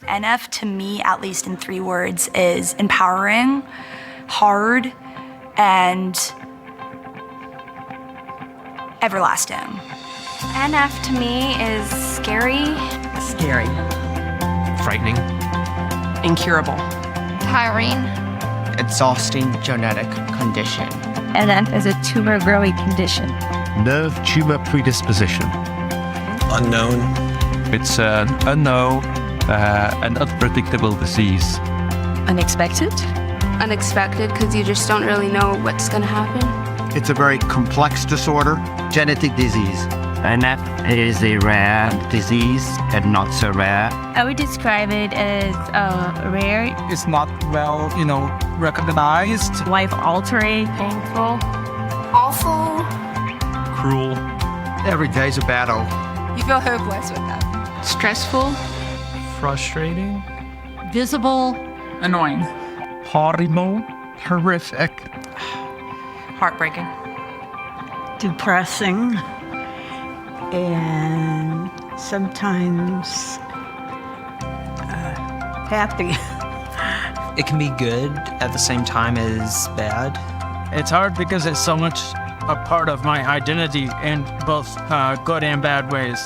NF, to me, at least in 3 words, is empowering, hard, and everlasting. NF to me is scary. Scary. Frightening. Incurable. Tiring. Exhausting genetic condition. NF is a tumor growing condition. Nerve tumor predisposition. Unknown. It's an unknown and unpredictable disease. Unexpected. Unexpected because you just don't really know what's going to happen. It's a very complex disorder. Genetic disease. NF is a rare disease and not so rare. I would describe it as rare. It's not well, recognized. Life-altering. Painful. Awful. Cruel. Every day's a battle. You feel hopeless with that. Stressful. Frustrating. Visible. Annoying. Horrible. Horrific. Heartbreaking. Depressing. And sometimes happy. It can be good at the same time as bad. It's hard because it's so much a part of my identity in both good and bad ways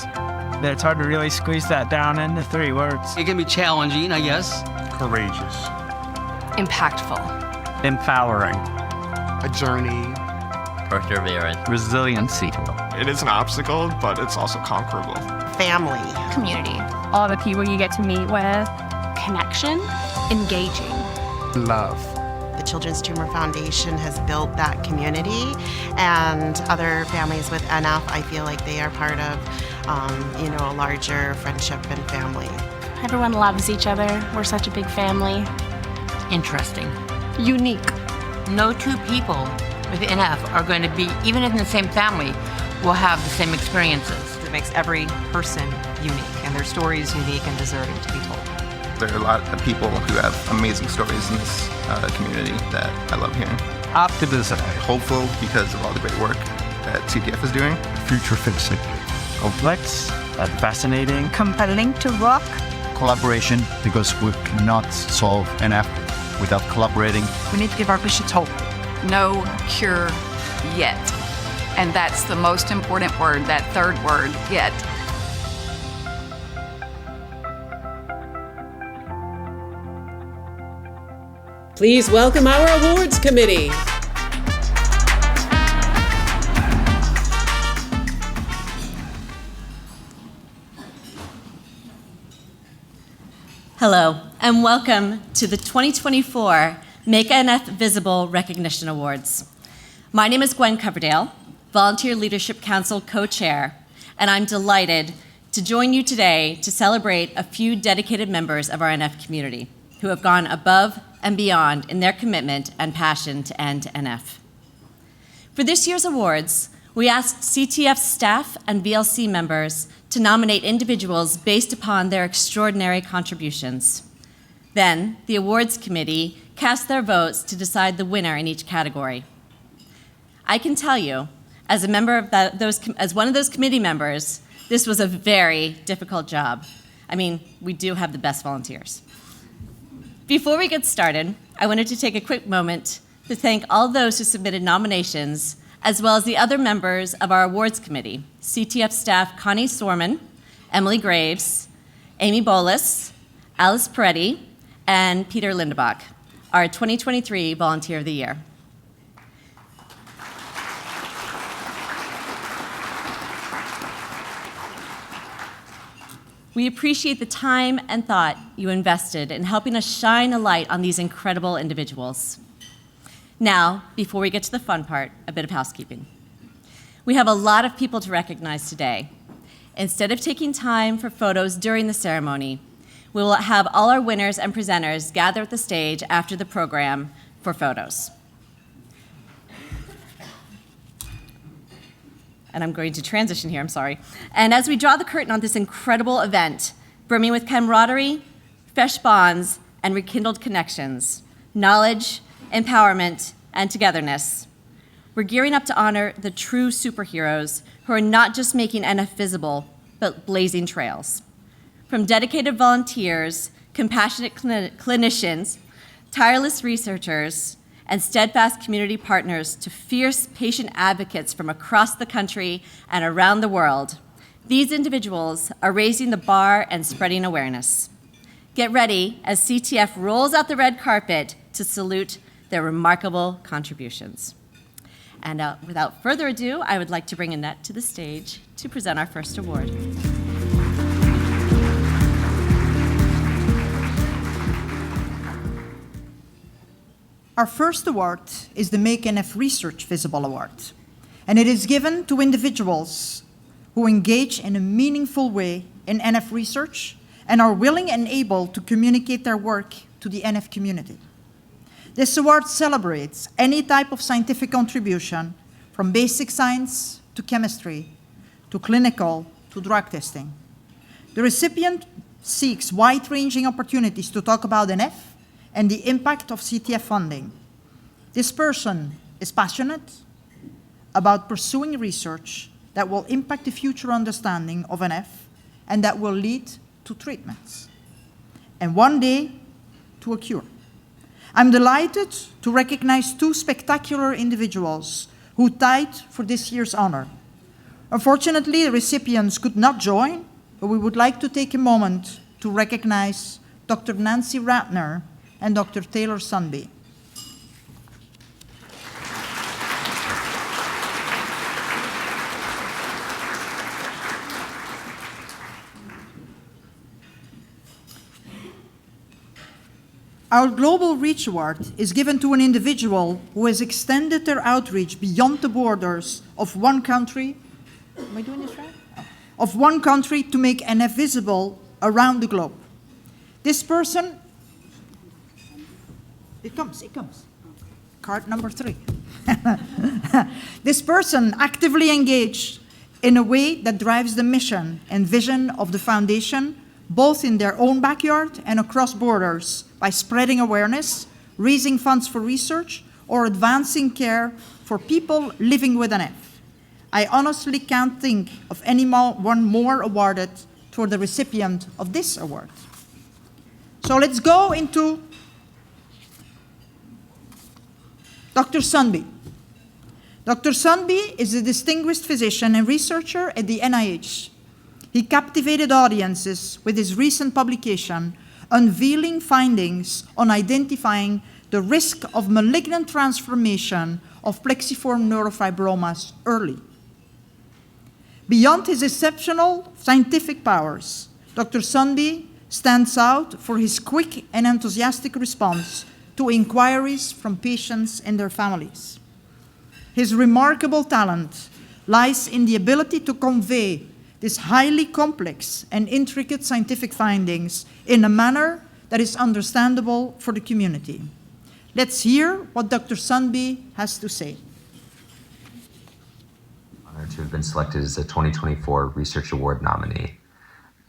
that it's hard to really squeeze that down into 3 words. It can be challenging, I guess. Courageous. Impactful. Empowering. A journey. Perseverance. Resiliency. It is an obstacle, but it's also conquerable. Family. Community. All the people you get to meet with. Connection. Engaging. Love. The Children's Tumor Foundation has built that community, and other families with NF, I feel like they are part of, a larger friendship and family. Everyone loves each other. We're such a big family. Interesting. Unique. No 2 people with NF are going to be, even in the same family, will have the same experiences. It makes every person unique, and their story is unique and deserving to be told. There are a lot of people who have amazing stories in this community that I love hearing. Optimism. Hopeful because of all the great work that CTF is doing. Future fixing. Complex and fascinating. Compelling to rock. Collaboration, because we cannot solve NF without collaborating. We need to give our patients hope. No cure yet. And that's the most important word, that 3rd word, yet. Please welcome our awards committee. Hello, and welcome to the 2024 Make NF Visible Recognition Awards. My name is Gwen Coverdale, Volunteer Leadership Council co-chair, and I'm delighted to join you today to celebrate a few dedicated members of our NF community who have gone above and beyond in their commitment and passion to end NF. For this year's awards, we asked CTF staff and VLC members to nominate individuals based upon their extraordinary contributions. Then, the awards committee cast their votes to decide the winner in each category. I can tell you, as a member of as one of those committee members, this was a very difficult job. I mean, we do have the best volunteers. Before we get started, I wanted to take a quick moment to thank all those who submitted nominations, as well as the other members of our awards committee, CTF staff Connie Sorman, Emily Graves, Amy Bolus, Alice Peretti, and Peter Lindebach, our 2023 Volunteer of the Year. We appreciate the time and thought you invested in helping us shine a light on these incredible individuals. Now, before we get to the fun part, a bit of housekeeping. We have a lot of people to recognize today. Instead of taking time for photos during the ceremony, we will have all our winners and presenters gather at the stage after the program for photos. And I'm going to transition here, I'm sorry. And as we draw the curtain on this incredible event, brimming with camaraderie, fresh bonds, and rekindled connections, knowledge, empowerment, and togetherness, we're gearing up to honor the true superheroes who are not just making NF visible, but blazing trails. From dedicated volunteers compassionate clinicians, tireless researchers, and steadfast community partners to fierce patient advocates from across the country and around the world, these individuals are raising the bar and spreading awareness. Get ready as CTF rolls out the red carpet to salute their remarkable contributions. And without further ado, I would like to bring Annette to the stage to present our first award. Our first award is the Make NF Research Visible Award, and it is given to individuals who engage in a meaningful way in NF research and are willing and able to communicate their work to the NF community. This award celebrates any type of scientific contribution, from basic science to chemistry, to clinical, to drug testing. The recipient seeks wide-ranging opportunities to talk about NF and the impact of CTF funding. This person is passionate about pursuing research that will impact the future understanding of NF and that will lead to treatments, and one day to a cure. I'm delighted to recognize two spectacular individuals who tied for this year's honor. Unfortunately, the recipients could not join, but we would like to take a moment to recognize Dr. Nancy Ratner and Dr. Taylor Sunby. Our Global Reach Award is given to an individual who has extended their outreach beyond the borders of one country. Am I doing this right? Of one country to make NF visible around the globe. This person, it comes. Card number 3. This person actively engaged in a way that drives the mission and vision of the foundation, both in their own backyard and across borders, by spreading awareness, raising funds for research, or advancing care for people living with NF. I honestly can't think of one more awarded for the recipient of this award. So let's go into Dr. Sunby. Dr. Sunby is a distinguished physician and researcher at the NIH. He captivated audiences with his recent publication, unveiling findings on identifying the risk of malignant transformation of plexiform neurofibromas early. Beyond his exceptional scientific powers, Dr. Sunby stands out for his quick and enthusiastic response to inquiries from patients and their families. His remarkable talent lies in the ability to convey these highly complex and intricate scientific findings in a manner that is understandable for the community. Let's hear what Dr. Sunby has to say. Honored to have been selected as a 2024 Research Award nominee.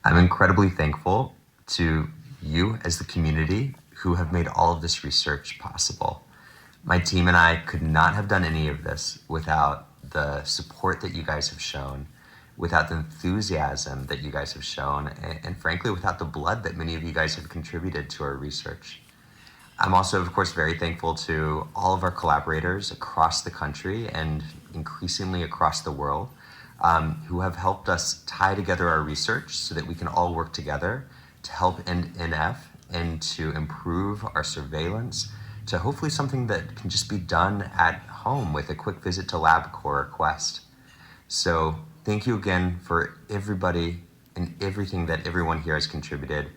I'm incredibly thankful to you as the community who have made all of this research possible. My team and I could not have done any of this without the support that you guys have shown, without the enthusiasm that you guys have shown, and frankly, without the blood that many of you guys have contributed to our research. I'm also, of course, very thankful to all of our collaborators across the country and increasingly across the world who have helped us tie together our research so that we can all work together to help end NF and to improve our surveillance to hopefully something that can just be done at home with a quick visit to LabCorp or Quest. So thank you again for everybody and everything that everyone here has contributed.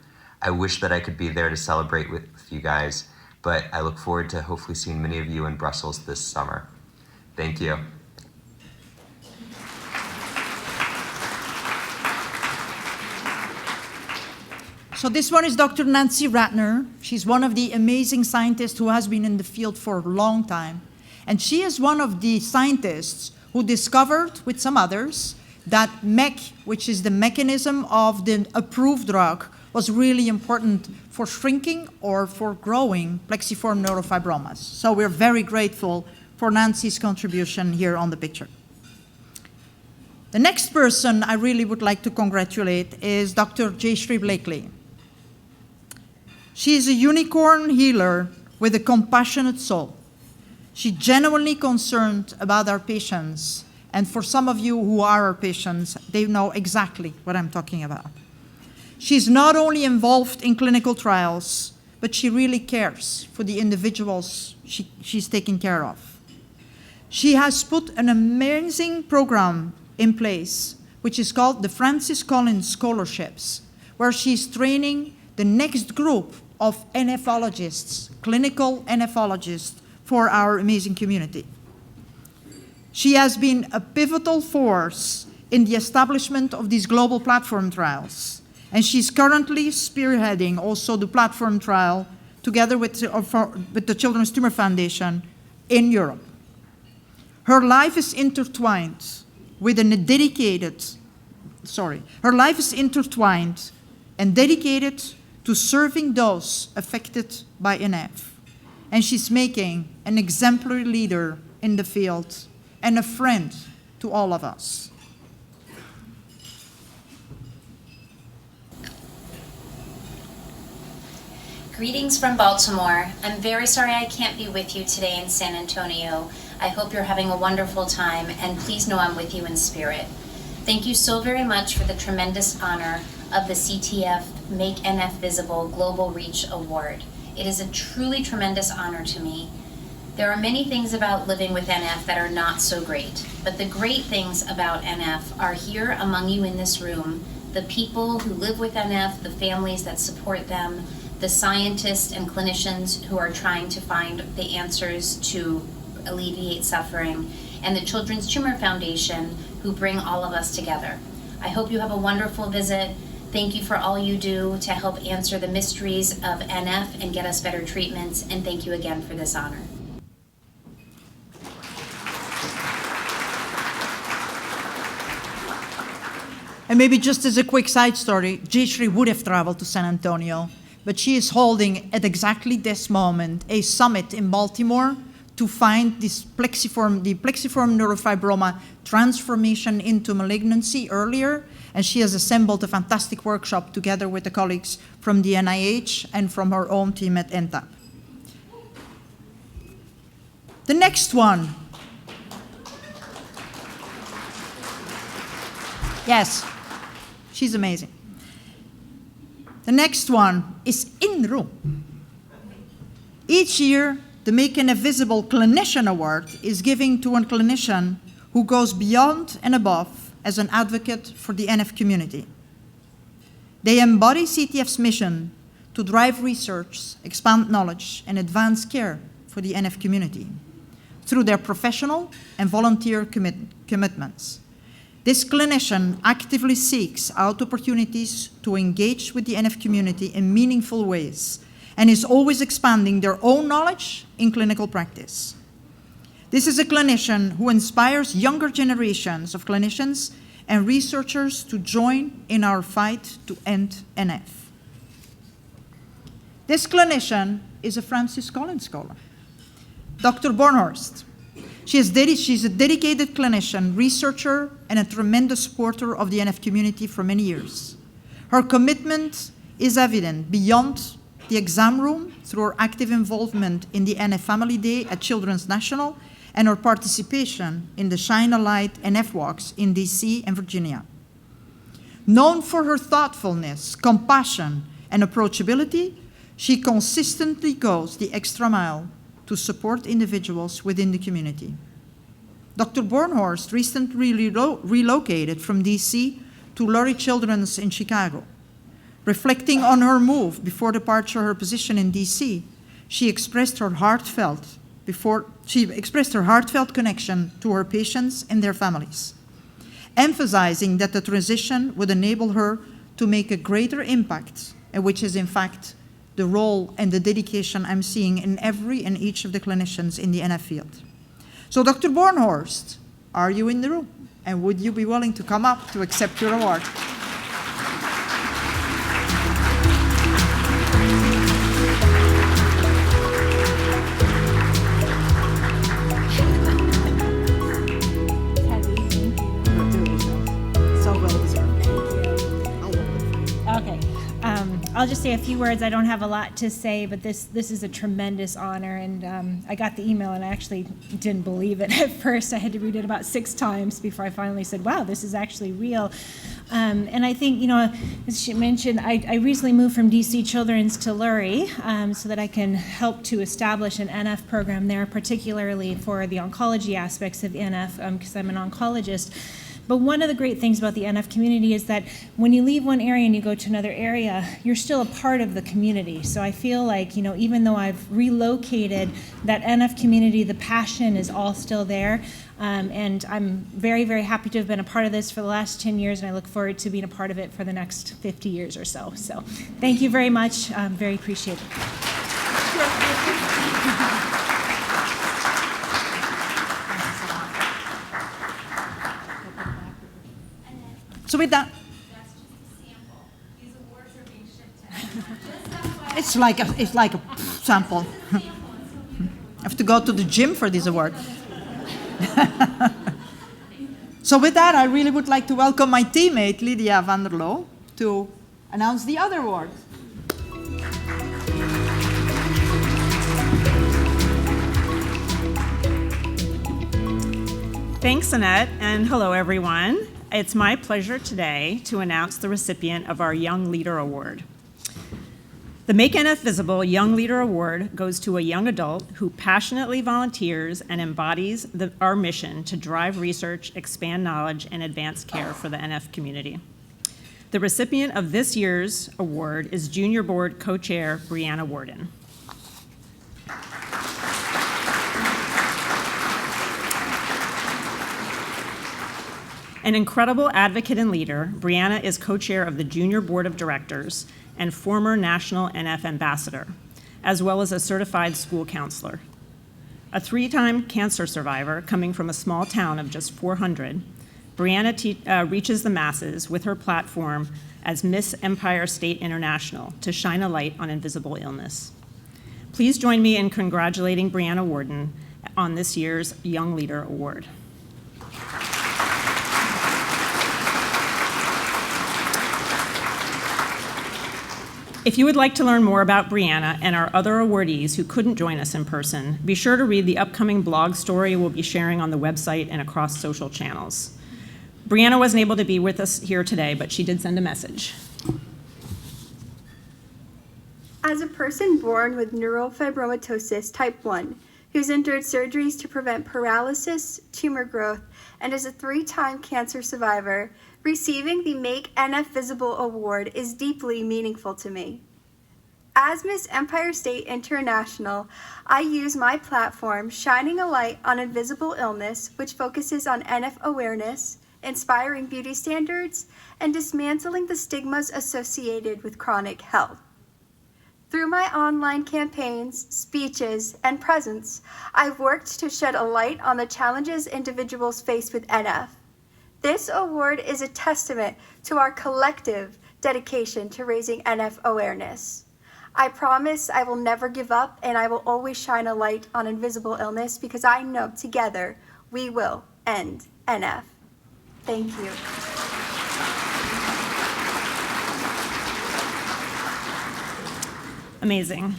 I wish that I could be there to celebrate with you guys, but I look forward to hopefully seeing many of you in Brussels this summer. Thank you. So this one is Dr. Nancy Ratner. She's one of the amazing scientists who has been in the field for a long time. And she is one of the scientists who discovered, with some others, that MEK, which is the mechanism of the approved drug, was really important for shrinking or for growing plexiform neurofibromas. So we're very grateful for Nancy's contribution here on the picture. The next person I really would like to congratulate is Dr. Jayshree Blakely. She is a unicorn healer with a compassionate soul. She's genuinely concerned about our patients. And for some of you who are our patients, they know exactly what I'm talking about. She's not only involved in clinical trials, but she really cares for the individuals she's taking care of. She has put an amazing program in place, which is called the Francis Collins Scholarships, where she's training the next group of nephrologists, clinical nephrologists, for our amazing community. She has been a pivotal force in the establishment of these global platform trials, and she's currently spearheading also the platform trial together with the Children's Tumor Foundation in Europe. Her life is intertwined with her life is intertwined and dedicated to serving those affected by NF. And she's making an exemplary leader in the field and a friend to all of us. Greetings from Baltimore. I'm very sorry I can't be with you today in San Antonio. I hope you're having a wonderful time, and please know I'm with you in spirit. Thank you so very much for the tremendous honor of the CTF Make NF Visible Global Reach Award. It is a truly tremendous honor to me. There are many things about living with NF that are not so great, but the great things about NF are here among you in this room, the people who live with NF, the families that support them, the scientists and clinicians who are trying to find the answers to alleviate suffering, and the Children's Tumor Foundation who bring all of us together. I hope you have a wonderful visit. Thank you for all you do to help answer the mysteries of NF and get us better treatments, and thank you again for this honor. And maybe just as a quick side story, Jayshree would have traveled to San Antonio, but she is holding at exactly this moment a summit in Baltimore to find the plexiform neurofibroma transformation into malignancy earlier. And she has assembled a fantastic workshop together with the colleagues from the NIH and from her own team at NTAP. The next one. Yes, she's amazing. The next one is in the room. Each year, the Make NF Visible Clinician Award is given to a clinician who goes beyond and above as an advocate for the NF community. They embody CTF's mission to drive research, expand knowledge, and advance care for the NF community through their professional and volunteer commitments. This clinician actively seeks out opportunities to engage with the NF community in meaningful ways and is always expanding their own knowledge in clinical practice. This is a clinician who inspires younger generations of clinicians and researchers to join in our fight to end NF. This clinician is a Francis Collins Scholar, Dr. Bornhorst. She's a dedicated clinician, researcher, and a tremendous supporter of the NF community for many years. Her commitment is evident beyond the exam room through her active involvement in the NF Family Day at Children's National and her participation in the Shine a Light NF Walks in DC and Virginia. Known for her thoughtfulness, compassion, and approachability, she consistently goes the extra mile to support individuals within the community. Dr. Bornhorst recently relocated from DC to Lurie Children's in Chicago. Reflecting on her move before departure her position in DC, she expressed her heartfelt connection to her patients and their families, emphasizing that the transition would enable her to make a greater impact, and which is in fact the role and the dedication I'm seeing in every and each of the clinicians in the NF field. So Dr. Bornhorst, are you in the room? And would you be willing to come up to accept your award? I'll just say a few words. I don't have a lot to say, but this is a tremendous honor. And I got the email, and I actually didn't believe it at first. I had to read it about 6 times before I finally said, wow, this is actually real. And I think, as she mentioned, I recently moved from DC Children's to Lurie so that I can help to establish an NF program there, particularly for the oncology aspects of NF, because I'm an oncologist. But one of the great things about the NF community is that when you leave one area and you go to another area, you're still a part of the community. So I feel like, even though I've relocated, that NF community, the passion is all still there. And I'm very, very happy to have been a part of this for the last 10 years, and I look forward to being a part of it for the next 50 years or so. So thank you very much. Very appreciated. So with that, it's like a sample. I have to go to the gym for this award. So with that, I really would like to welcome my teammate Lydia van der Loo to announce the other award. Thanks, Annette, and hello, everyone. It's my pleasure today to announce the recipient of our Young Leader Award. The Make NF Visible Young Leader Award goes to a young adult who passionately volunteers and embodies our mission to drive research, expand knowledge, and advance care for the NF community. The recipient of this year's award is Junior Board Co-Chair Brianna Worden. An incredible advocate and leader, Brianna is co-chair of the Junior Board of Directors and former National NF Ambassador, as well as a certified school counselor. A 3-time cancer survivor coming from a small town of just 400, Brianna reaches the masses with her platform as Miss Empire State International to shine a light on invisible illness. Please join me in congratulating Brianna Worden on this year's Young Leader Award. If you would like to learn more about Brianna and our other awardees who couldn't join us in person, be sure to read the upcoming blog story we'll be sharing on the website and across social channels. Brianna wasn't able to be with us here today, but she did send a message. As a person born with neurofibromatosis type 1, who's endured surgeries to prevent paralysis, tumor growth, and is a 3-time cancer survivor, receiving the Make NF Visible Award is deeply meaningful to me. As Miss Empire State International, I use my platform shining a light on invisible illness, which focuses on NF awareness, inspiring beauty standards, and dismantling the stigmas associated with chronic health. Through my online campaigns, speeches, and presence, I've worked to shed a light on the challenges individuals face with NF. This award is a testament to our collective dedication to raising NF awareness. I promise I will never give up, and I will always shine a light on invisible illness because I know together we will end NF. Thank you. Amazing.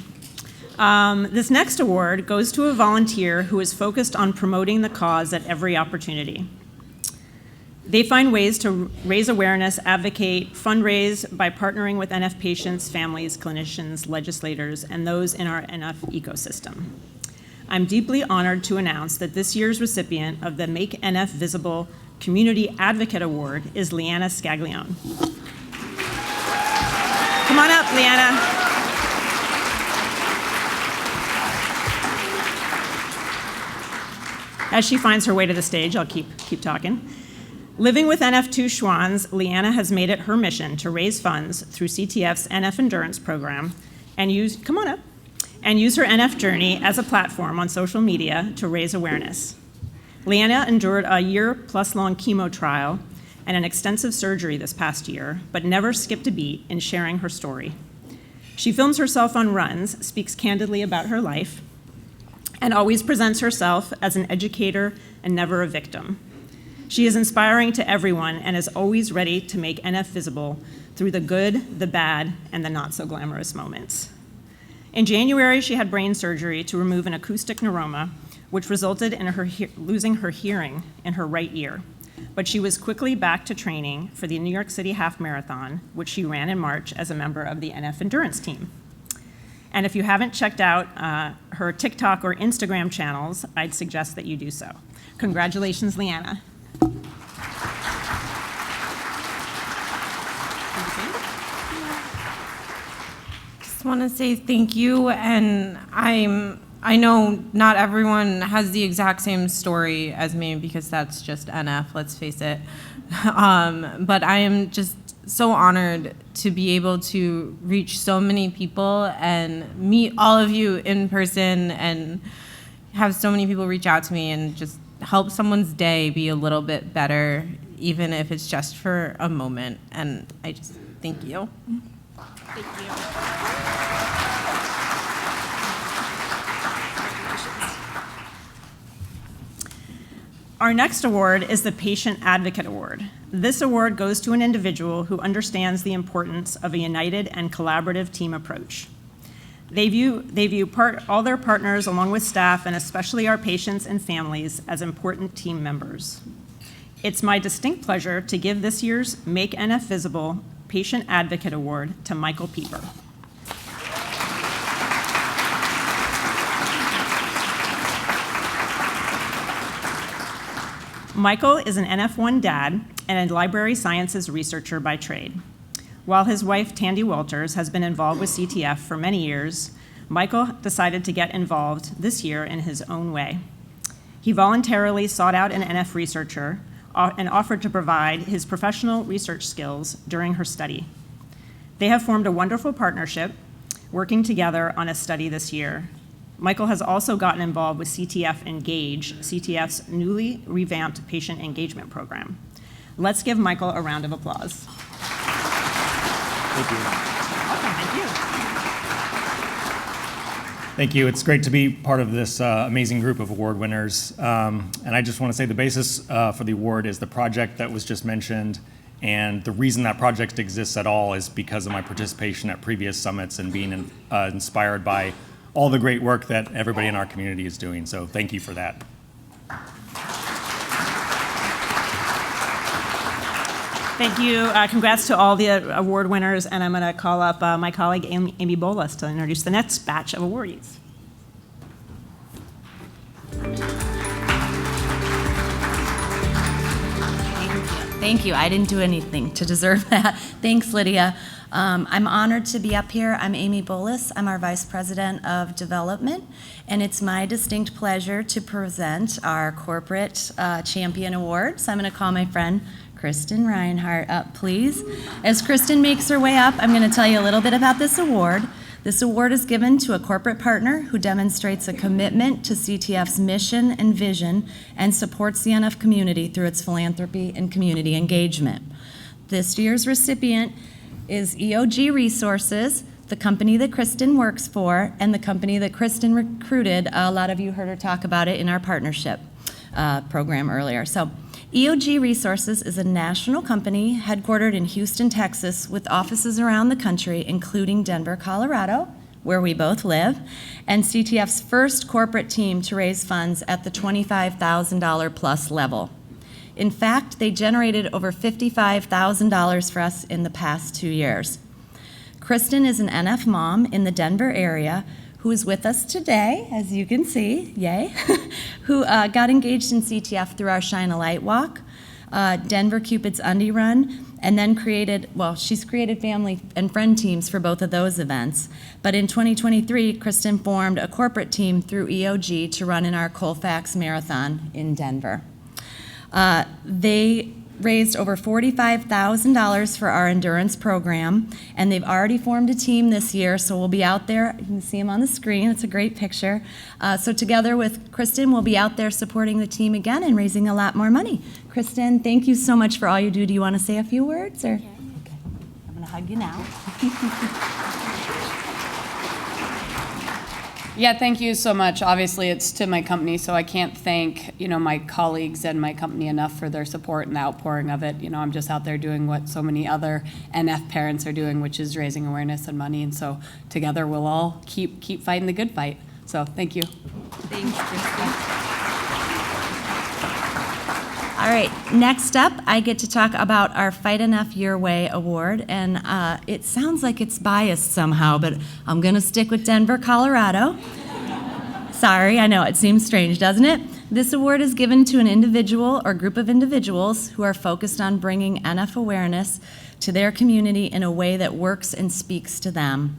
This next award goes to a volunteer who is focused on promoting the cause at every opportunity. They find ways to raise awareness, advocate, fundraise by partnering with NF patients, families, clinicians, legislators, and those in our NF ecosystem. I'm deeply honored to announce that this year's recipient of the Make NF Visible Community Advocate Award is Leanna Scaglione. Come on up, Leanna. As she finds her way to the stage, I'll keep talking. Living with NF2 Schwans, Leanna has made it her mission to raise funds through CTF's NF Endurance program and use her NF journey as a platform on social media to raise awareness. Leanna endured a year-plus-long chemo trial and an extensive surgery this past year, but never skipped a beat in sharing her story. She films herself on runs, speaks candidly about her life, and always presents herself as an educator and never a victim. She is inspiring to everyone and is always ready to make NF visible through the good, the bad, and the not so glamorous moments. In January, she had brain surgery to remove an acoustic neuroma, which resulted in her losing her hearing in her right ear. But she was quickly back to training for the New York City Half Marathon, which she ran in March as a member of the NF Endurance team. And if you haven't checked out her TikTok or Instagram channels, I'd suggest that you do so. Congratulations, Leanna. Just want to say thank you, and I know not everyone has the exact same story as me because that's just NF, let's face it. But I am just so honored to be able to reach so many people and meet all of you in person and have so many people reach out to me and just help someone's day be a little bit better, even if it's just for a moment. And I just thank you. Thank you. Our next award is the Patient Advocate Award. This award goes to an individual who understands the importance of a united and collaborative team approach. They view all their partners along with staff and especially our patients and families as important team members. It's my distinct pleasure to give this year's Make NF Visible Patient Advocate Award to Michael Pieper. Michael is an NF1 dad and a library sciences researcher by trade. While his wife, Tandy Walters, has been involved with CTF for many years, Michael decided to get involved this year in his own way. He voluntarily sought out an NF researcher and offered to provide his professional research skills during her study. They have formed a wonderful partnership, working together on a study this year. Michael has also gotten involved with CTF Engage, CTF's newly revamped patient engagement program. Let's give Michael a round of applause. Thank you. Welcome, thank you. Thank you. It's great to be part of this amazing group of award winners. And I just want to say the basis for the award is the project that was just mentioned. And the reason that project exists at all is because of my participation at previous summits and being inspired by all the great work that everybody in our community is doing. So thank you for that. Thank you. Congrats to all the award winners. And I'm going to call up my colleague, Amy Bolas, to introduce the next batch of awardees. Thank you. I didn't do anything to deserve that. Thanks, Lydia. I'm honored to be up here. I'm Amy Bolas. I'm our Vice President of Development, and it's my distinct pleasure to present our Corporate Champion Award. So I'm going to call my friend Kristen Reinhardt up, please. As Kristen makes her way up, I'm going to tell you a little bit about this award. This award is given to a corporate partner who demonstrates a commitment to CTF's mission and vision and supports the NF community through its philanthropy and community engagement. This year's recipient is EOG Resources, the company that Kristen works for, and the company that Kristen recruited. A lot of you heard her talk about it in our partnership program earlier. So EOG Resources is a national company headquartered in Houston, Texas, with offices around the country, including Denver, Colorado, where we both live, and CTF's first corporate team to raise funds at the $25,000 plus level. In fact, they generated over $55,000 for us in the past 2 years. Kristen is an NF mom in the Denver area who is with us today, as you can see, yay, who got engaged in CTF through our Shine a Light Walk, Denver Cupid's Undie Run, and then she's created family and friend teams for both of those events. But in 2023, Kristen formed a corporate team through EOG to run in our Colfax Marathon in Denver. They raised over $45,000 for our endurance program, and they've already formed a team this year, so we'll be out there. You can see them on the screen. It's a great picture. So together with Kristen, we'll be out there supporting the team again and raising a lot more money. Kristen, thank you so much for all you do. Do you want to say a few words? Or? Okay. I'm going to hug you now. Yeah, thank you so much. Obviously, it's to my company, so I can't thank, my colleagues and my company enough for their support and the outpouring of it. I'm just out there doing what so many other NF parents are doing, which is raising awareness and money. And so together we'll all keep fighting the good fight. So thank you. Thanks, Kristen. All right, next up, I get to talk about our Fight Enough Your Way award, and it sounds like it's biased somehow, but I'm gonna stick with Denver, Colorado. Sorry, I know, it seems strange, doesn't it? This award is given to an individual or group of individuals who are focused on bringing NF awareness to their community in a way that works and speaks to them.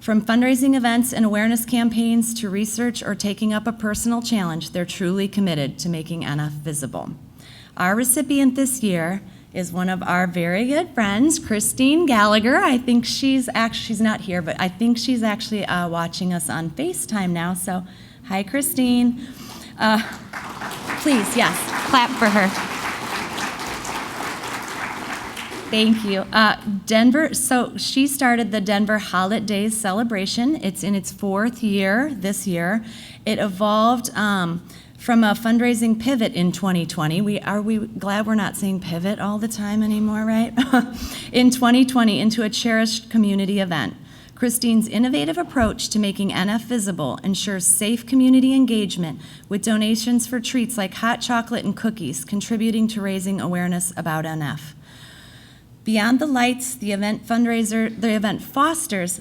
From fundraising events and awareness campaigns to research or taking up a personal challenge, they're truly committed to making NF visible. Our recipient this year is one of our very good friends, Christine Gallagher. I think she's not here, but I think she's actually watching us on FaceTime now. So, hi, Christine. Please, yes, clap for her. Thank you. Denver, so she started the Denver Holidays celebration. It's in its 4th year this year. It evolved from a fundraising pivot in 2020. Are we glad we're not saying pivot all the time anymore, right? In 2020, into a cherished community event. Christine's innovative approach to making NF visible ensures safe community engagement with donations for treats like hot chocolate and cookies, contributing to raising awareness about NF. Beyond the lights, the event fosters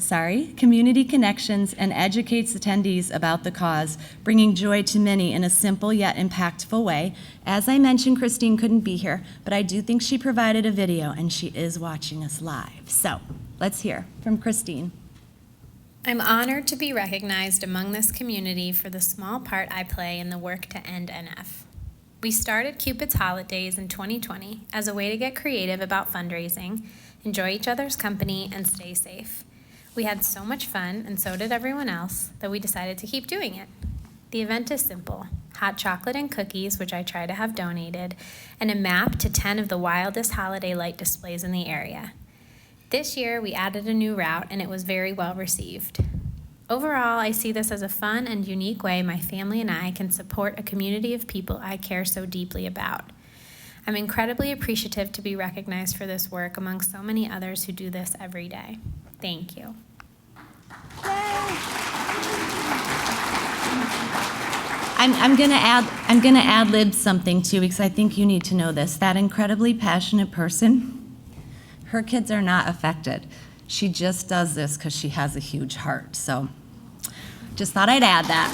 community connections and educates attendees about the cause, bringing joy to many in a simple yet impactful way. As I mentioned, Christine couldn't be here, but I do think she provided a video, and she is watching us live. So let's hear from Christine. I'm honored to be recognized among this community for the small part I play in the work to end NF. We started Cupid's Holidays in 2020 as a way to get creative about fundraising, enjoy each other's company, and stay safe. We had so much fun, and so did everyone else, that we decided to keep doing it. The event is simple: hot chocolate and cookies, which I try to have donated, and a map to 10 of the wildest holiday light displays in the area. This year, we added a new route, and it was very well received. Overall, I see this as a fun and unique way my family and I can support a community of people I care so deeply about. I'm incredibly appreciative to be recognized for this work among so many others who do this every day. Thank you. I'm gonna ad-lib something too, because I think you need to know this. That incredibly passionate person, her kids are not affected. She just does this because she has a huge heart. So just thought I'd add that.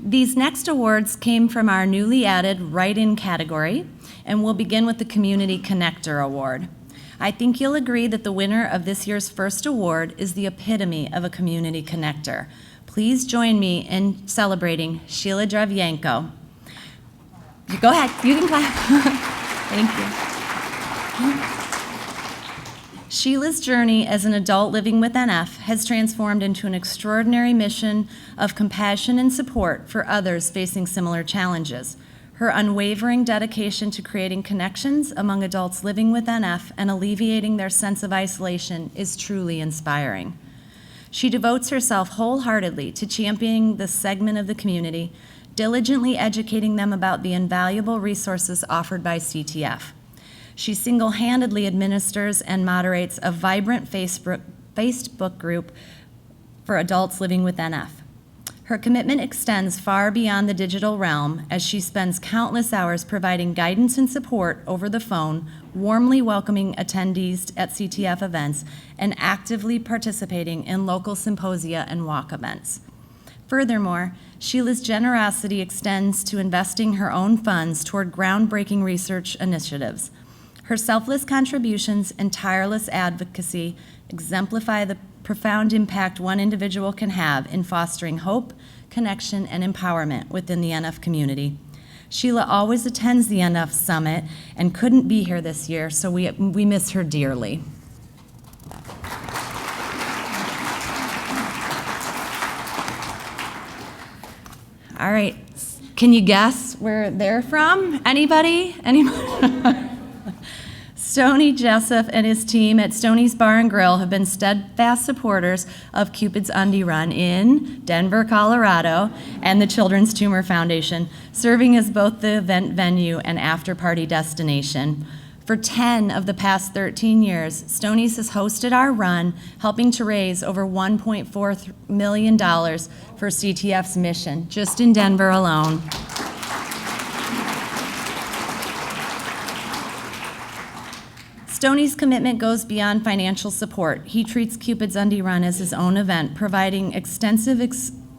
These next awards came from our newly added write-in category, and we'll begin with the Community Connector Award. I think you'll agree that the winner of this year's first award is the epitome of a community connector. Please join me in celebrating Sheila Drevyenko. Go ahead, you can clap. Thank you. Sheila's journey as an adult living with NF has transformed into an extraordinary mission of compassion and support for others facing similar challenges. Her unwavering dedication to creating connections among adults living with NF and alleviating their sense of isolation is truly inspiring. She devotes herself wholeheartedly to championing this segment of the community, diligently educating them about the invaluable resources offered by CTF. She single-handedly administers and moderates a vibrant Facebook group for adults living with NF. Her commitment extends far beyond the digital realm as she spends countless hours providing guidance and support over the phone, warmly welcoming attendees at CTF events, and actively participating in local symposia and walk events. Furthermore, Sheila's generosity extends to investing her own funds toward groundbreaking research initiatives. Her selfless contributions and tireless advocacy exemplify the profound impact one individual can have in fostering hope, connection, and empowerment within the NF community. Sheila always attends the NF Summit and couldn't be here this year, so we miss her dearly. All right, can you guess where they're from? Anybody? Stoney Jessup and his team at Stoney's Bar and Grill have been steadfast supporters of Cupid's Undie Run in Denver, Colorado, and the Children's Tumor Foundation, serving as both the event venue and after-party destination. For 10 of the past 13 years, Stoney's has hosted our run, helping to raise over $1.4 million for CTF's mission, just in Denver alone. Stoney's commitment goes beyond financial support. He treats Cupid's Undie Run as his own event, providing extensive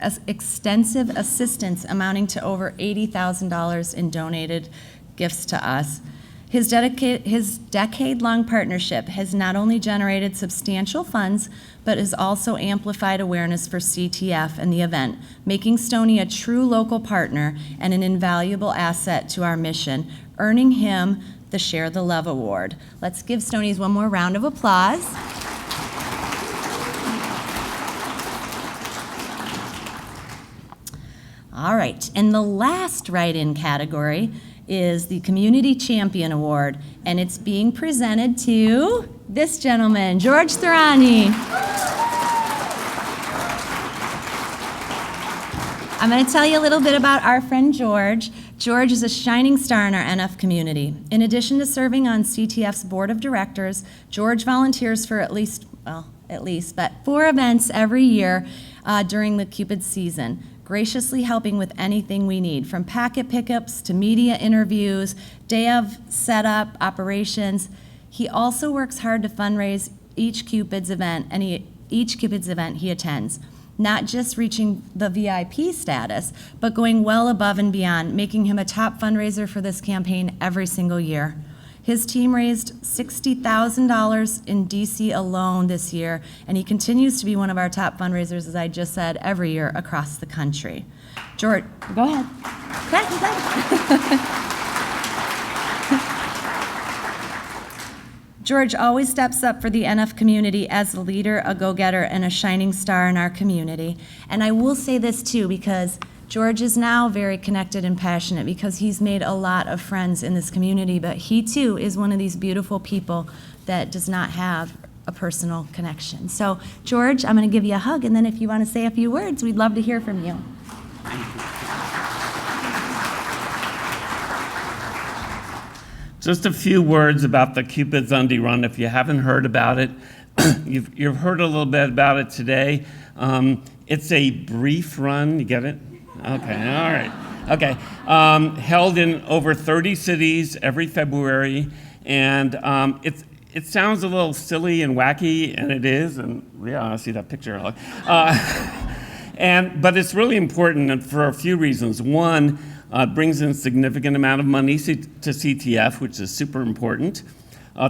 assistance amounting to over $80,000 in donated gifts to us. His decade-long partnership has not only generated substantial funds, but has also amplified awareness for CTF and the event, making Stoney a true local partner and an invaluable asset to our mission, earning him the Share the Love Award. Let's give Stoney's one more round of applause. All right, and the last write-in category is the Community Champion Award, and it's being presented to this gentleman, George Thorani. I'm going to tell you a little bit about our friend George. George is a shining star in our NF community. In addition to serving on CTF's board of directors, George volunteers for at least 4 events every year during the Cupid season, graciously helping with anything we need, from packet pickups to media interviews, day of setup, operations. He also works hard to fundraise each Cupid's event he attends, not just reaching the VIP status, but going well above and beyond, making him a top fundraiser for this campaign every single year. His team raised $60,000 in DC alone this year, and he continues to be one of our top fundraisers, as I just said, every year across the country. George, go ahead. George always steps up for the NF community as a leader, a go-getter, and a shining star in our community. And I will say this too, because George is now very connected and passionate because he's made a lot of friends in this community, but he too is one of these beautiful people that does not have a personal connection. So George, I'm going to give you a hug, and then if you want to say a few words, we'd love to hear from you. Just a few words about the Cupid's Undie Run. If you haven't heard about it, you've heard a little bit about it today. It's a brief run. You get it? Okay, all right. Okay. Held in over 30 cities every February. And it sounds a little silly and wacky, and it is. And yeah, I see that picture. But it's really important for a few reasons. One, it brings in a significant amount of money to CTF, which is super important.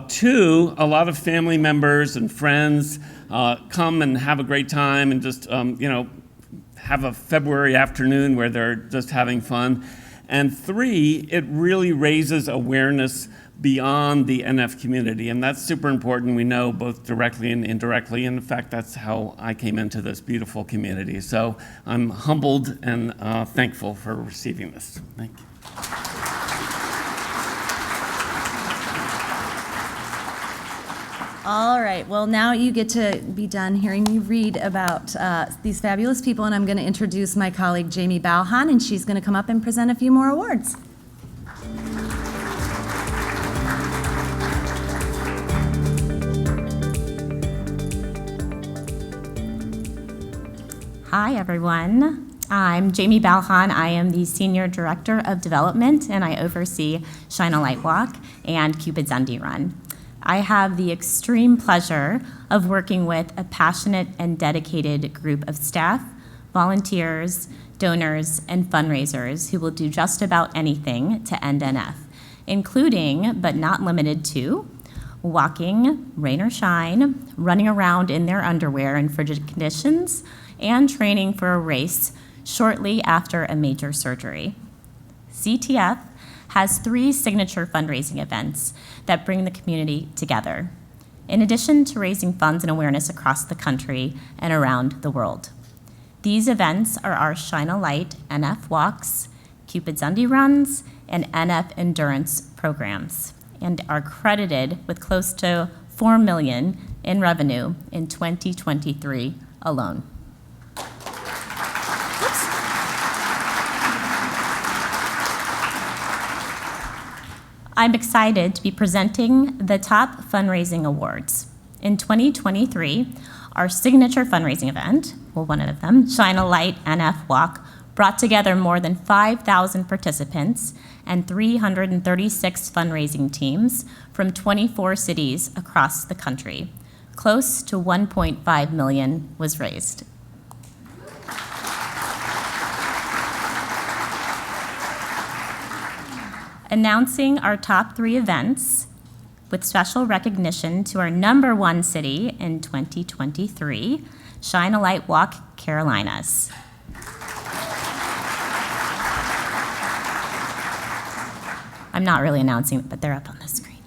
Two, a lot of family members and friends come and have a great time and just, have a February afternoon where they're just having fun. And three, it really raises awareness beyond the NF community, and that's super important. We know both directly and indirectly, and in fact, that's how I came into this beautiful community. So I'm humbled and thankful for receiving this. Thank you. All right, well, now you get to be done hearing me read about these fabulous people, and I'm going to introduce my colleague, Jamie Balhan, and she's going to come up and present a few more awards. Hi, everyone. I'm Jamie Balhan. I am the Senior Director of Development, and I oversee Shine a Light Walk and Cupid's Undie Run. I have the extreme pleasure of working with a passionate and dedicated group of staff, volunteers, donors, and fundraisers who will do just about anything to end NF, including, but not limited to, walking, rain or shine, running around in their underwear in frigid conditions, and training for a race shortly after a major surgery. CTF has 3 signature fundraising events that bring the community together, in addition to raising funds and awareness across the country and around the world. These events are our Shine a Light NF Walks, Cupid's Undie Runs, and NF Endurance programs. and are credited with close to $4 million in revenue in 2023 alone. I'm excited to be presenting the top fundraising awards. In 2023, our signature fundraising event, well, one of them, Shine a Light NF Walk, brought together more than 5,000 participants and 336 fundraising teams from 24 cities across the country. Close to $1.5 million was raised. Announcing our top 3 events with special recognition to our #1 city in 2023, Shine a Light Walk, Carolinas. I'm not really announcing it, but they're up on the screen.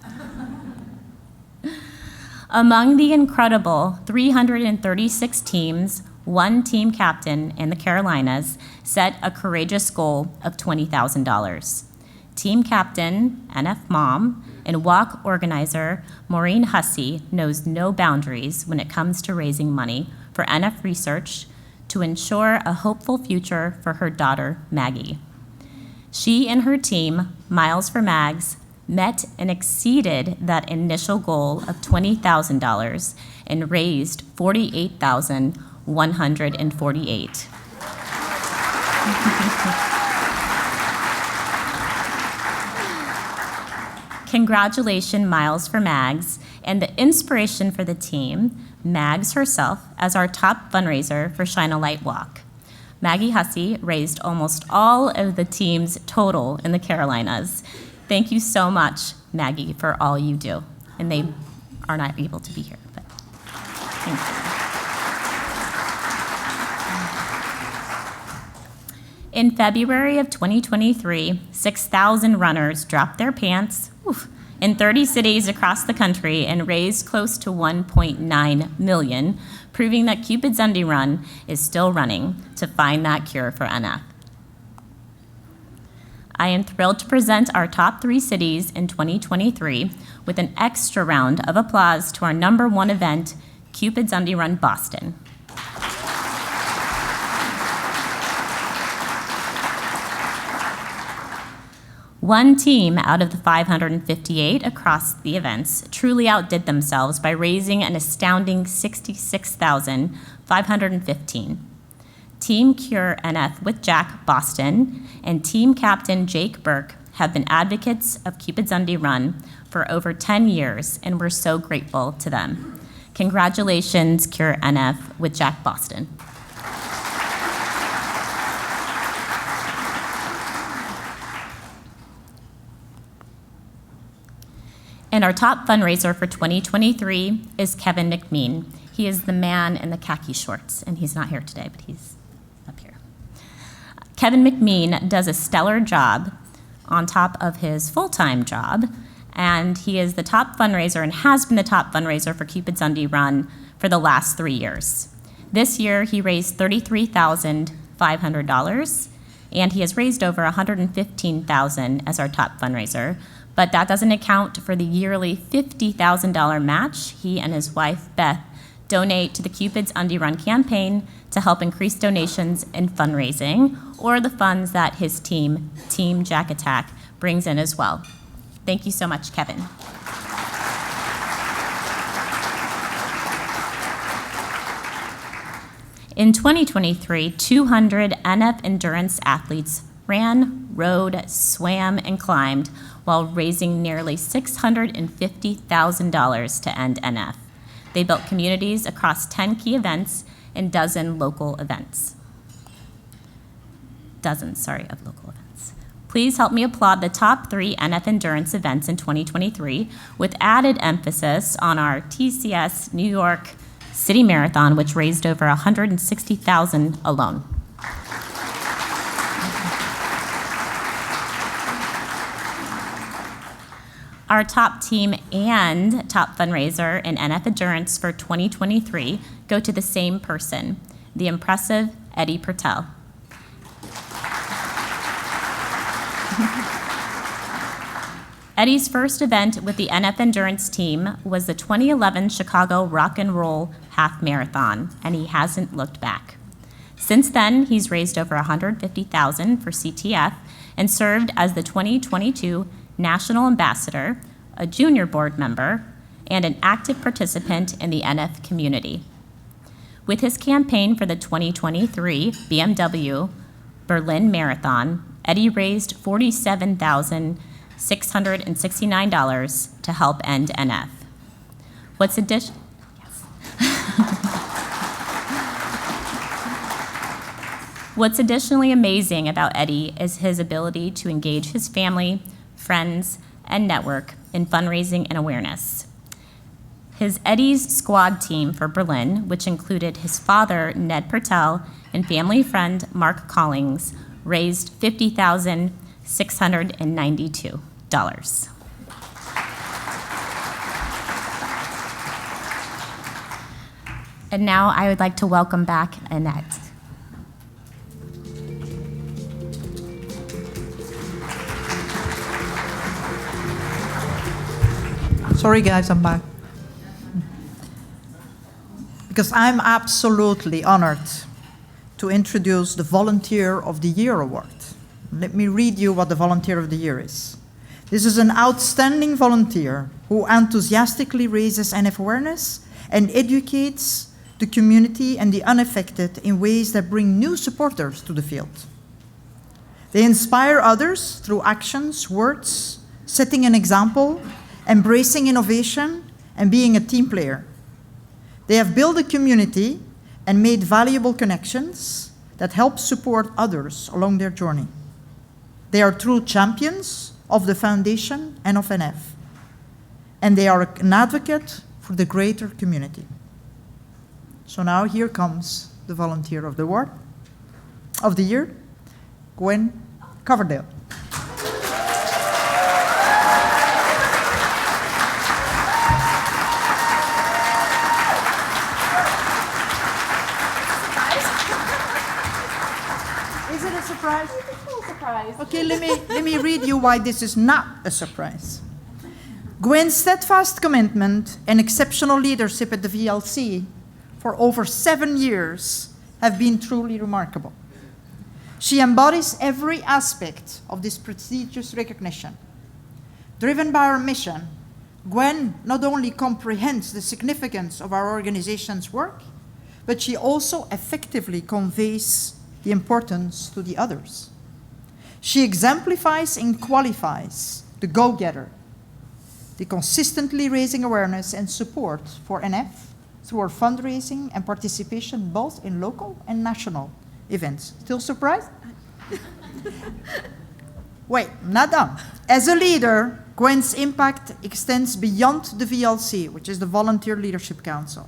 Among the incredible 336 teams, one team captain in the Carolinas set a courageous goal of $20,000. Team captain, NF mom, and walk organizer Maureen Hussey knows no boundaries when it comes to raising money for NF research to ensure a hopeful future for her daughter, Maggie. She and her team, Miles for Mags, met and exceeded that initial goal of $20,000 and raised $48,148. Congratulations, Miles for Mags, and the inspiration for the team, Mags herself, as our top fundraiser for Shine a Light Walk. Maggie Hussey raised almost all of the team's total in the Carolinas. Thank you so much, Maggie, for all you do. And they are not able to be here, but thank you. In February of 2023, 6,000 runners dropped their pants in 30 cities across the country and raised close to $1.9 million, proving that Cupid's Undie Run is still running to find that cure for NF. I am thrilled to present our top 3 cities in 2023 with an extra round of applause to our #1 event, Cupid's Undie Run Boston. One team out of the 558 across the events truly outdid themselves by raising an astounding $66,515. Team Cure NF with Jack Boston and team captain Jake Burke have been advocates of Cupid's Undie Run for over 10 years, and we're so grateful to them. Congratulations, Cure NF with Jack Boston. And our top fundraiser for 2023 is Kevin McMean. He is the man in the khaki shorts, and he's not here today, but he's up here. Kevin McMean does a stellar job on top of his full-time job, and he is the top fundraiser and has been the top fundraiser for Cupid's Undie Run for the last 3 years. This year, he raised $33,500, and he has raised over $115,000 as our top fundraiser. But that doesn't account for the yearly $50,000 match he and his wife, Beth, donate to the Cupid's Undie Run campaign to help increase donations and fundraising, or the funds that his team, Team Jack Attack, brings in as well. Thank you so much, Kevin. In 2023, 200 NF endurance athletes ran, rode, swam, and climbed while raising nearly $650,000 to end NF. They built communities across 10 key events and dozens of local events. Please help me applaud the top 3 NF endurance events in 2023 with added emphasis on our TCS New York City Marathon, which raised over $160,000 alone. Our top team and top fundraiser in NF Endurance for 2023 go to the same person, the impressive Eddie Pertel. Eddie's first event with the NF Endurance team was the 2011 Chicago Rock and Roll Half Marathon, and he hasn't looked back. Since then, he's raised over $150,000 for CTF and served as the 2022 National Ambassador, a junior board member, and an active participant in the NF community. With his campaign for the 2023 BMW Berlin Marathon, Eddie raised $47,669 to help end NF. What's additionally amazing about Eddie is his ability to engage his family, friends, and network in fundraising and awareness. His Eddie's Squad team for Berlin, which included his father, Ned Pertel, and family friend, Mark Collings, raised $50,692. And now I would like to welcome back Annette. Sorry guys, I'm back. Because I'm absolutely honored to introduce the Volunteer of the Year Award. Let me read you what the Volunteer of the Year is. This is an outstanding volunteer who enthusiastically raises NF awareness and educates the community and the unaffected in ways that bring new supporters to the field. They inspire others through actions, words, setting an example, embracing innovation, and being a team player. They have built a community and made valuable connections that help support others along their journey. They are true champions of the foundation and of NF, and they are an advocate for the greater community. So now here comes the Volunteer of the Year, Gwen Coverdale. Surprise. Okay, let me read you why this is not a surprise. Gwen's steadfast commitment and exceptional leadership at the VLC for over 7 years have been truly remarkable. She embodies every aspect of this prestigious recognition. Driven by our mission, Gwen not only comprehends the significance of our organization's work, but she also effectively conveys the importance to the others. She exemplifies and qualifies the go-getter, the consistently raising awareness and support for NF through our fundraising and participation both in local and national events. Still surprised? Wait, not done. As a leader, Gwen's impact extends beyond the VLC, which is the Volunteer Leadership Council,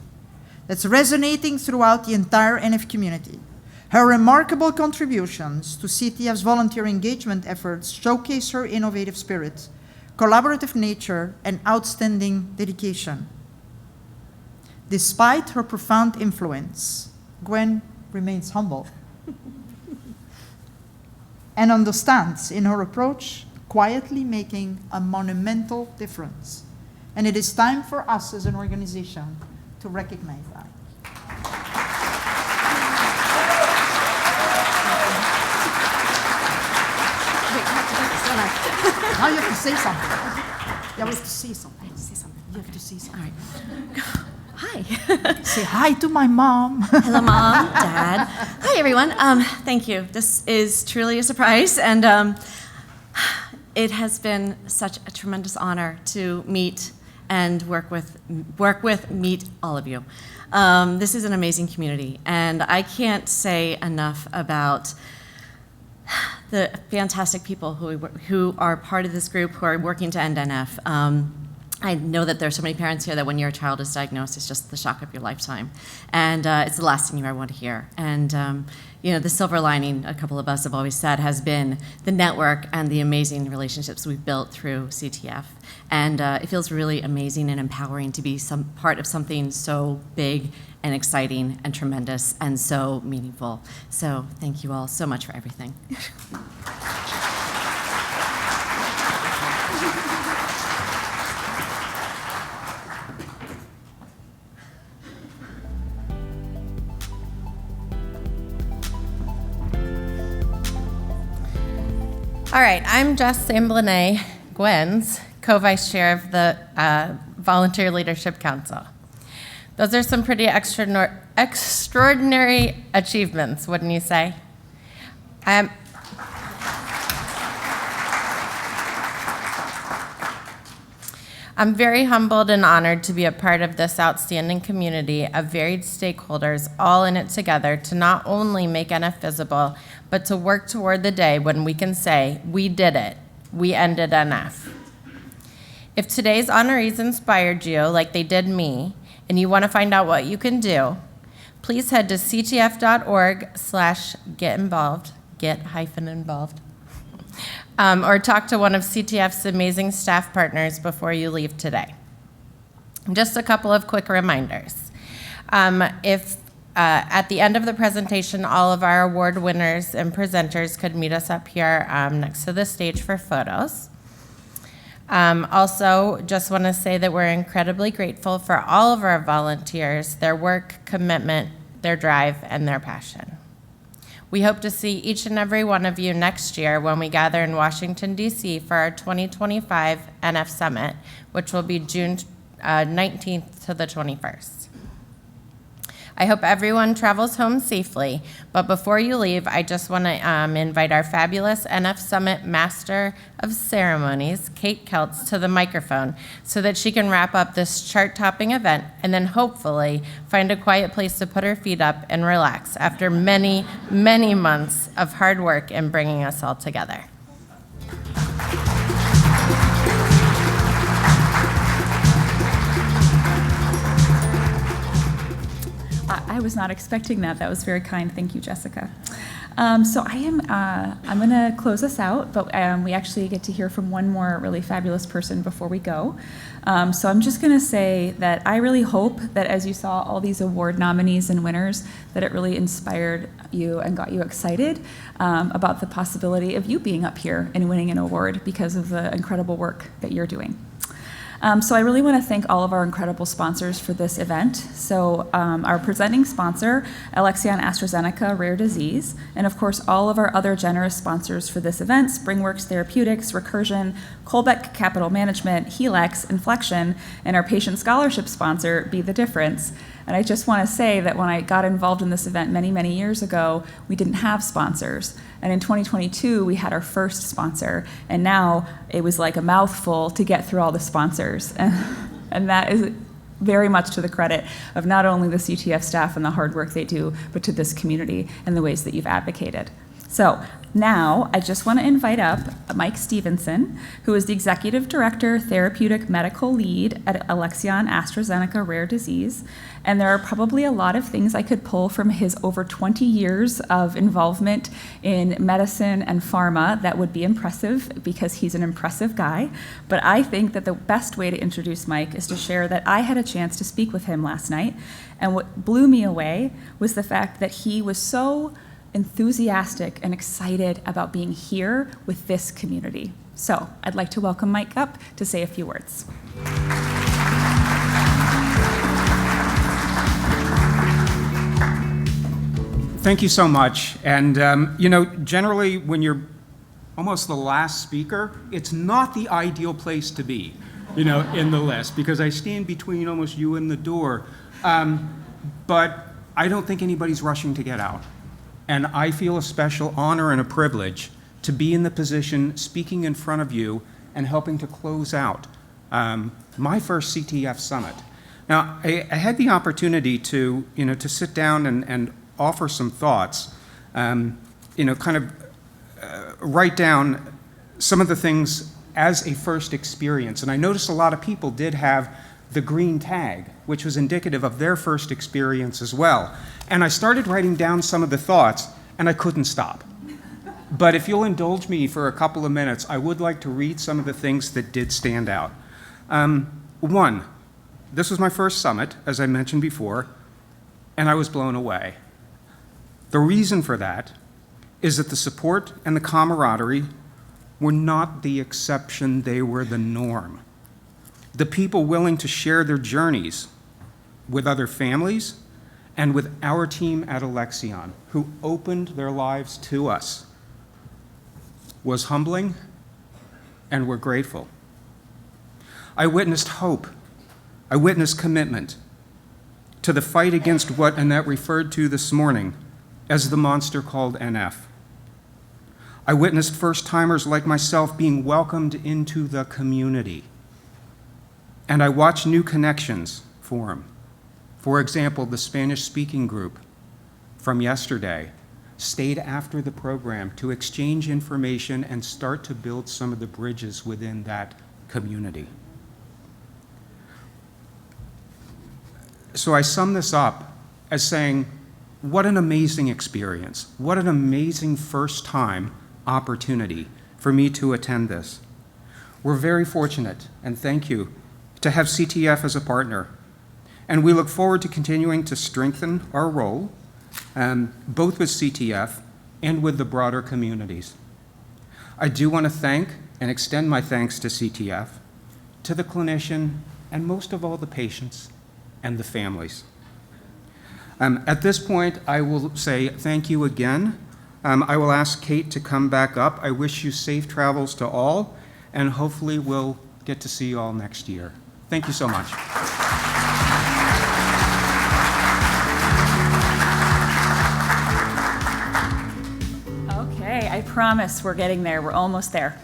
that's resonating throughout the entire NF community. Her remarkable contributions to CTF's volunteer engagement efforts showcase her innovative spirit, collaborative nature, and outstanding dedication. Despite her profound influence, Gwen remains humble and understands in her approach, quietly making a monumental difference. And it is time for us as an organization to recognize that. Now you have to say something. You have to say something. I have to say something. You have to say something. All right. Hi. Say hi to my mom. Hello, Mom, Dad. Hi, everyone. Thank you. This is truly a surprise, and it has been such a tremendous honor to meet and work with, meet all of you. This is an amazing community, and I can't say enough about the fantastic people who are part of this group, who are working to end NF. I know that there are so many parents here that when your child is diagnosed, it's just the shock of your lifetime. And it's the last thing you ever want to hear. And the silver lining, a couple of us have always said, has been the network and the amazing relationships we've built through CTF. And it feels really amazing and empowering to be some part of something so big and exciting and tremendous and so meaningful. So thank you all so much for everything. All right, I'm Jess Samblene, Gwen's co-vice chair of the Volunteer Leadership Council. Those are some pretty extraordinary achievements, wouldn't you say? I'm very humbled and honored to be a part of this outstanding community of varied stakeholders, all in it together to not only make NF visible, but to work toward the day when we can say, we did it, we ended NF. If today's honorees inspired you like they did me, and you want to find out what you can do, please head to ctf.org/get-involved, get-involved, or talk to one of CTF's amazing staff partners before you leave today. Just a couple of quick reminders. If at the end of the presentation, all of our award winners and presenters could meet us up here next to the stage for photos. Also, just want to say that we're incredibly grateful for all of our volunteers, their work, commitment, their drive, and their passion. We hope to see each and every one of you next year when we gather in Washington, D.C. for our 2025 NF Summit, which will be June 19th to the 21st. I hope everyone travels home safely, but before you leave, I just want to invite our fabulous NF Summit Master of Ceremonies, Kate Keltz, to the microphone so that she can wrap up this chart-topping event and then hopefully find a quiet place to put her feet up and relax after many, many months of hard work in bringing us all together. I was not expecting that. That was very kind. Thank you, Jessica. So I'm going to close us out, but we actually get to hear from one more really fabulous person before we go. So I'm just going to say that I really hope that as you saw all these award nominees and winners, that it really inspired you and got you excited about the possibility of you being up here and winning an award because of the incredible work that you're doing. So I really want to thank all of our incredible sponsors for this event. So our presenting sponsor, Alexion AstraZeneca Rare Disease, and of course all of our other generous sponsors for this event, SpringWorks Therapeutics, Recursion, Colbeck Capital Management, Helex, Inflection, and our patient scholarship sponsor, Be the Difference. And I just want to say that when I got involved in this event many, many years ago, we didn't have sponsors. And in 2022, we had our first sponsor. And now it was like a mouthful to get through all the sponsors. And that is very much to the credit of not only the CTF staff and the hard work they do, but to this community and the ways that you've advocated. So now I just want to invite up Mike Stevenson, who is the Executive Director, Therapeutic Medical Lead at Alexion AstraZeneca Rare Disease. And there are probably a lot of things I could pull from his over 20 years of involvement in medicine and pharma that would be impressive because he's an impressive guy. But I think that the best way to introduce Mike is to share that I had a chance to speak with him last night. And what blew me away was the fact that he was so enthusiastic and excited about being here with this community. So I'd like to welcome Mike up to say a few words. Thank you so much. And generally when you're almost the last speaker, it's not the ideal place to be, in the list, because I stand between almost you and the door. But I don't think anybody's rushing to get out. And I feel a special honor and a privilege to be in the position speaking in front of you and helping to close out my first CTF Summit. Now, I had the opportunity to sit down and offer some thoughts, write down some of the things as a first experience. And I noticed a lot of people did have the green tag, which was indicative of their first experience as well. And I started writing down some of the thoughts, and I couldn't stop. But if you'll indulge me for a couple of minutes, I would like to read some of the things that did stand out. One, this was my first summit, as I mentioned before, and I was blown away. The reason for that is that the support and the camaraderie were not the exception, they were the norm. The people willing to share their journeys with other families and with our team at Alexion, who opened their lives to us. was humbling, and we're grateful. I witnessed hope. I witnessed commitment to the fight against what Annette referred to this morning as the monster called NF. I witnessed first-timers like myself being welcomed into the community. And I watched new connections form. For example, the Spanish-speaking group from yesterday stayed after the program to exchange information and start to build some of the bridges within that community. So I sum this up as saying, what an amazing experience. What an amazing first-time opportunity for me to attend this. We're very fortunate, and thank you, to have CTF as a partner. And we look forward to continuing to strengthen our role, both with CTF and with the broader communities. I do want to thank and extend my thanks to CTF, to the clinician, and most of all the patients and the families. At this point, I will say thank you again. I will ask Kate to come back up. I wish you safe travels to all, and hopefully we'll get to see you all next year. Thank you so much. Okay, I promise we're getting there. We're almost there.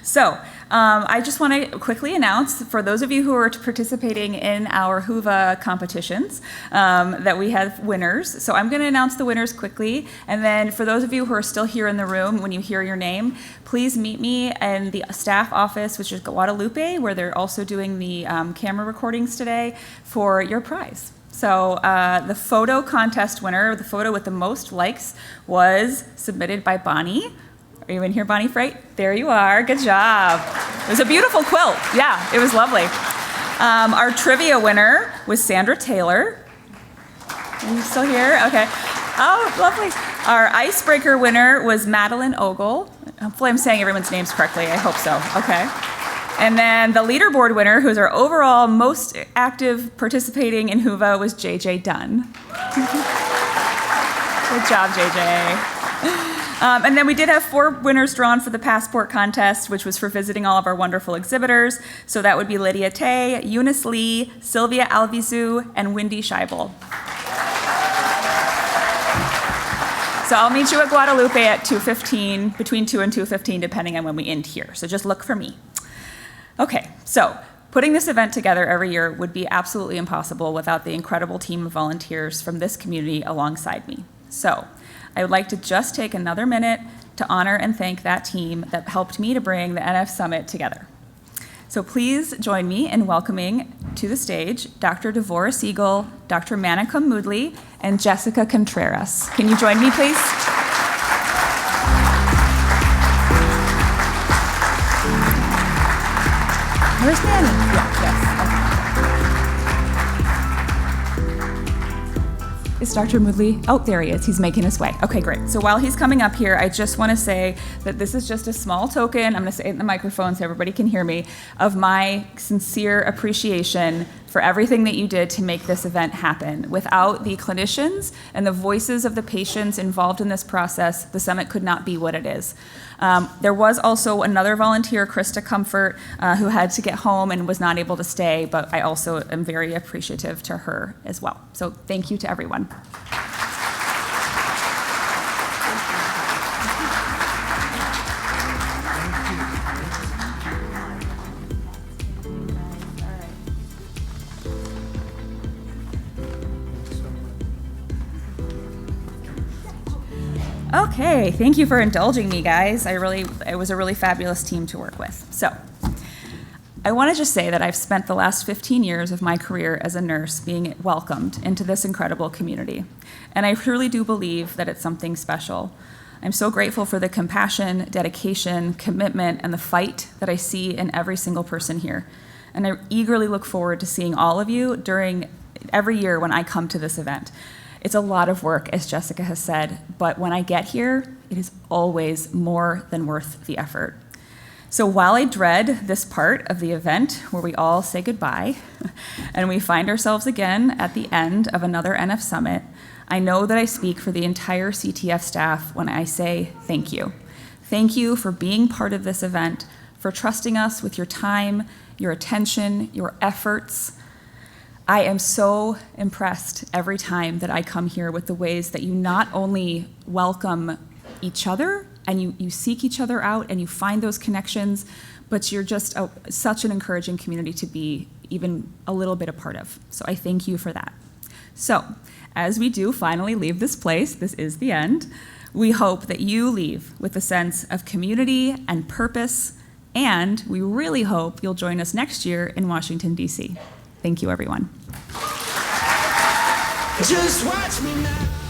So, I just want to quickly announce, for those of you who are participating in our Whova competitions, that we have winners. So I'm going to announce the winners quickly, and then for those of you who are still here in the room, when you hear your name, please meet me in the staff office, which is Guadalupe, where they're also doing the camera recordings today, for your prize. So the photo contest winner, the photo with the most likes, was submitted by Bonnie. Are you in here, Bonnie Freight? There you are. Good job. It was a beautiful quilt. Yeah, it was lovely. Our trivia winner was Sandra Taylor. Are you still here? Okay. Oh, lovely. Our icebreaker winner was Madeline Ogle. Hopefully I'm saying everyone's names correctly. I hope so. Okay. And then the leaderboard winner, who's our overall most active participating in Whova, was JJ Dunn. Good job, JJ. And then we did have 4 winners drawn for the passport contest, which was for visiting all of our wonderful exhibitors. So that would be Lydia Tay, Eunice Lee, Sylvia Alvizu, and Wendy Scheibel. So I'll meet you at Guadalupe at 2:15, between 2 and 2:15, depending on when we end here. So just look for me. Okay, so putting this event together every year would be absolutely impossible without the incredible team of volunteers from this community alongside me. So I would like to just take another minute to honor and thank that team that helped me to bring the NF Summit together. So please join me in welcoming to the stage Dr. Devora Siegel, Dr. Manicum Moodley, and Jessica Contreras. Can you join me, please? Where's Manny? Yeah, yes. Is Dr. Moodley? Oh, there he is. He's making his way. Okay, great. So while he's coming up here, I just want to say that this is just a small token, I'm going to say it in the microphone so everybody can hear me, of my sincere appreciation for everything that you did to make this event happen. Without the clinicians and the voices of the patients involved in this process, the summit could not be what it is. There was also another volunteer, Krista Comfort, who had to get home and was not able to stay, but I also am very appreciative to her as well. So thank you to everyone. Okay, thank you for indulging me, guys. It was a really fabulous team to work with. So, I want to just say that I've spent the last 15 years of my career as a nurse being welcomed into this incredible community. And I truly do believe that it's something special. I'm so grateful for the compassion, dedication, commitment, and the fight that I see in every single person here. And I eagerly look forward to seeing all of you during every year when I come to this event. It's a lot of work, as Jessica has said, but when I get here, it is always more than worth the effort. So while I dread this part of the event where we all say goodbye and we find ourselves again at the end of another NF Summit, I know that I speak for the entire CTF staff when I say thank you. thank you for being part of this event, for trusting us with your time, your attention, your efforts. I am so impressed every time that I come here with the ways that you not only welcome each other and you seek each other out and you find those connections, but you're just such an encouraging community to be even a little bit a part of. So I thank you for that. So as we do finally leave this place, this is the end, we hope that you leave with a sense of community and purpose, and we really hope you'll join us next year in Washington, D.C. Thank you, everyone. Just watch me now.